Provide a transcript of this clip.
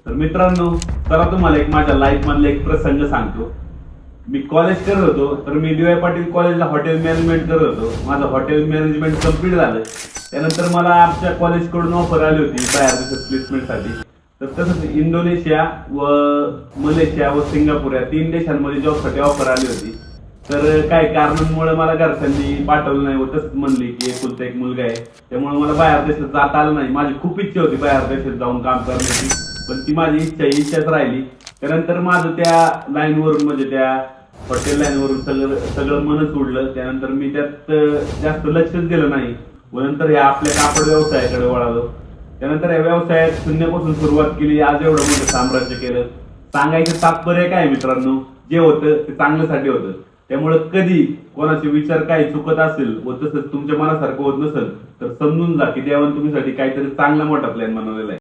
तर मित्रांनो, चला तुम्हाला एक माझ्या लाईफ मधला एक प्रसंग सांगतो. मी कॉलेज करत होतो, तर मी डी वाय पाटील कॉलेजला हॉटेल मॅनेजमेंट करत होतो. माझं हॉटेल मॅनेजमेंट कम्प्लीट झालं. त्यानंतर मला आमच्या कॉलेजकडून ऑफर आली होती बाहेर देशात प्लेसमेंटसाठी. तर तसंच इंडोनेशिया व मलेशिया व सिंगापूर या 3 देशांमध्ये जॉबसाठी ऑफर आली होती. तर काही कारणांमुळे मला घरच्यांनी पाठवलं नाही व तसंच म्हणली की एकुलता एक मुलगा आहे, त्यामुळे मला बाहेर देशात जाता आलं नाही. माझी खूप इच्छा होती बाहेर देशात जाऊन काम करण्याची, पण ती माझी इच्छाच राहिली. त्यानंतर माझं त्या लाईनवरून म्हणजे त्या हॉटेल लाईनवरून सगळं मनच उडलं. त्यानंतर मी त्यात जास्त लक्षच दिलं नाही व नंतर या आपल्या कापड व्यवसायाकडे वळालो. त्यानंतर या व्यवसायात शून्यापासून सुरुवात केली, आज एवढं मोठं साम्राज्य केलं. सांगायचं तात्पर्य काय मित्रांनो, जे होतं ते चांगल्यासाठी होतं. त्यामुळे कधी कोणाचे विचार काही चुकत असेल व तसंच तुमच्या मनासारखं होत नसेल तर समजून जा की देवाने तुमच्यासाठी काहीतरी चांगला मोठा प्लॅन बनवलेला आहे.